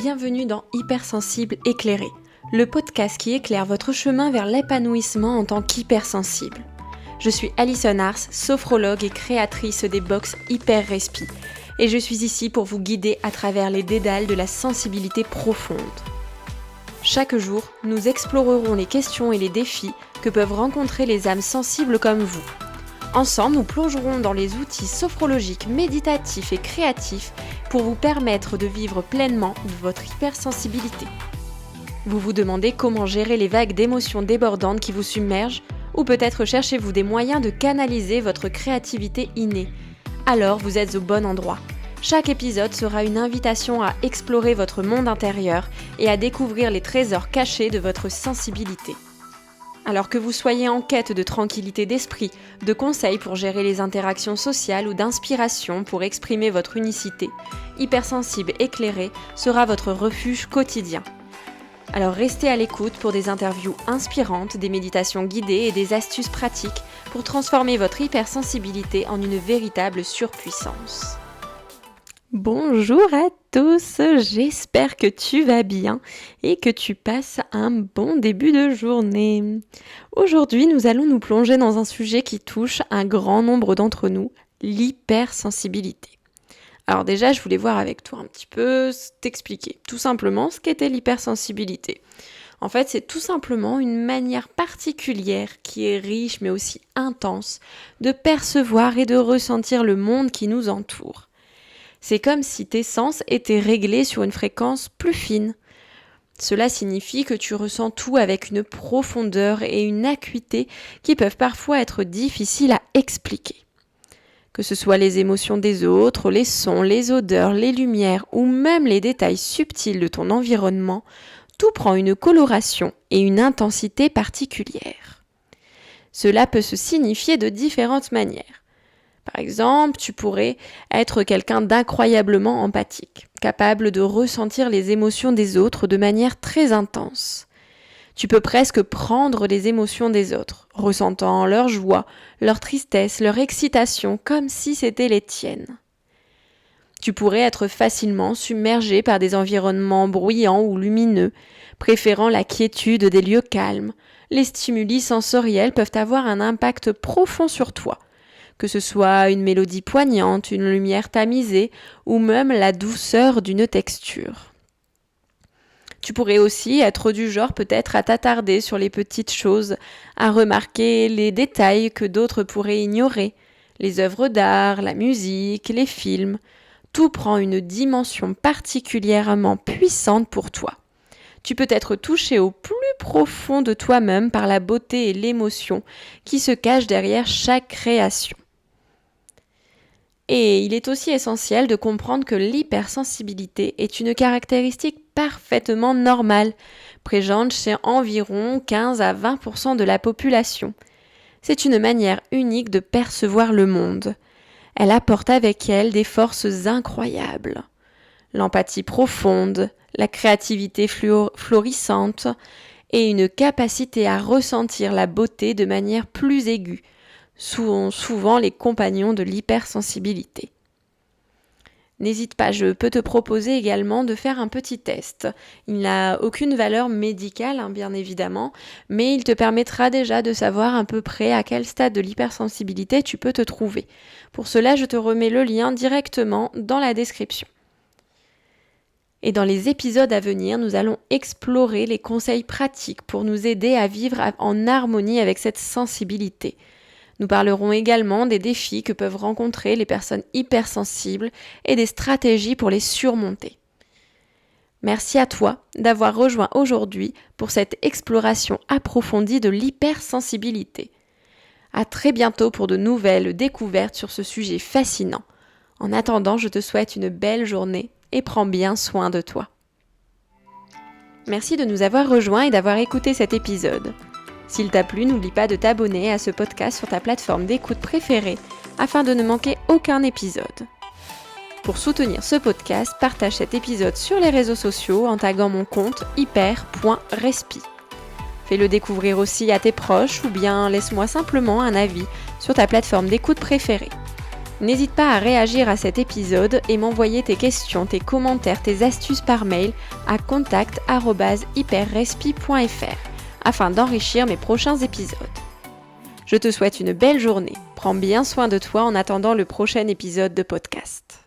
bienvenue dans Hypersensible éclairé, le podcast qui éclaire votre chemin vers l'épanouissement en tant qu'hypersensible. Je suis Alison Ars, sophrologue et créatrice des box Hyper Respi, et je suis ici pour vous guider à travers les dédales de la sensibilité profonde. Chaque jour, nous explorerons les questions et les défis que peuvent rencontrer les âmes sensibles comme vous. Ensemble, nous plongerons dans les outils sophrologiques, méditatifs et créatifs pour vous permettre de vivre pleinement votre hypersensibilité. Vous vous demandez comment gérer les vagues d'émotions débordantes qui vous submergent, ou peut-être cherchez-vous des moyens de canaliser votre créativité innée. Alors vous êtes au bon endroit. Chaque épisode sera une invitation à explorer votre monde intérieur et à découvrir les trésors cachés de votre sensibilité. Alors que vous soyez en quête de tranquillité d'esprit, de conseils pour gérer les interactions sociales ou d'inspiration pour exprimer votre unicité, Hypersensible éclairé sera votre refuge quotidien. Alors restez à l'écoute pour des interviews inspirantes, des méditations guidées et des astuces pratiques pour transformer votre hypersensibilité en une véritable surpuissance. Bonjour à tous, j'espère que tu vas bien et que tu passes un bon début de journée. Aujourd'hui, nous allons nous plonger dans un sujet qui touche un grand nombre d'entre nous, l'hypersensibilité. Alors déjà, je voulais voir avec toi un petit peu, t'expliquer tout simplement ce qu'était l'hypersensibilité. En fait, c'est tout simplement une manière particulière qui est riche mais aussi intense de percevoir et de ressentir le monde qui nous entoure. C'est comme si tes sens étaient réglés sur une fréquence plus fine. Cela signifie que tu ressens tout avec une profondeur et une acuité qui peuvent parfois être difficiles à expliquer. Que ce soit les émotions des autres, les sons, les odeurs, les lumières ou même les détails subtils de ton environnement, tout prend une coloration et une intensité particulières. Cela peut se signifier de différentes manières. Par exemple, tu pourrais être quelqu'un d'incroyablement empathique, capable de ressentir les émotions des autres de manière très intense. Tu peux presque prendre les émotions des autres, ressentant leur joie, leur tristesse, leur excitation, comme si c'était les tiennes. Tu pourrais être facilement submergé par des environnements bruyants ou lumineux, préférant la quiétude des lieux calmes. Les stimuli sensoriels peuvent avoir un impact profond sur toi. Que ce soit une mélodie poignante, une lumière tamisée ou même la douceur d'une texture. Tu pourrais aussi être du genre peut-être à t'attarder sur les petites choses, à remarquer les détails que d'autres pourraient ignorer, les œuvres d'art, la musique, les films. Tout prend une dimension particulièrement puissante pour toi. Tu peux être touché au plus profond de toi-même par la beauté et l'émotion qui se cachent derrière chaque création. Et il est aussi essentiel de comprendre que l'hypersensibilité est une caractéristique parfaitement normale, présente chez environ 15 à 20% de la population. C'est une manière unique de percevoir le monde. Elle apporte avec elle des forces incroyables. L'empathie profonde, la créativité florissante et une capacité à ressentir la beauté de manière plus aiguë, sont souvent les compagnons de l'hypersensibilité. N'hésite pas, je peux te proposer également de faire un petit test. Il n'a aucune valeur médicale, bien évidemment, mais il te permettra déjà de savoir à peu près à quel stade de l'hypersensibilité tu peux te trouver. Pour cela, je te remets le lien directement dans la description. Et dans les épisodes à venir, nous allons explorer les conseils pratiques pour nous aider à vivre en harmonie avec cette sensibilité. Nous parlerons également des défis que peuvent rencontrer les personnes hypersensibles et des stratégies pour les surmonter. Merci à toi d'avoir rejoint aujourd'hui pour cette exploration approfondie de l'hypersensibilité. À très bientôt pour de nouvelles découvertes sur ce sujet fascinant. En attendant, je te souhaite une belle journée et prends bien soin de toi. Merci de nous avoir rejoints et d'avoir écouté cet épisode. S'il t'a plu, n'oublie pas de t'abonner à ce podcast sur ta plateforme d'écoute préférée afin de ne manquer aucun épisode. Pour soutenir ce podcast, partage cet épisode sur les réseaux sociaux en taguant mon compte hyper.respi. Fais-le découvrir aussi à tes proches ou bien laisse-moi simplement un avis sur ta plateforme d'écoute préférée. N'hésite pas à réagir à cet épisode et m'envoyer tes questions, tes commentaires, tes astuces par mail à contact@hyperrespi.fr afin d'enrichir mes prochains épisodes. Je te souhaite une belle journée. Prends bien soin de toi en attendant le prochain épisode de podcast.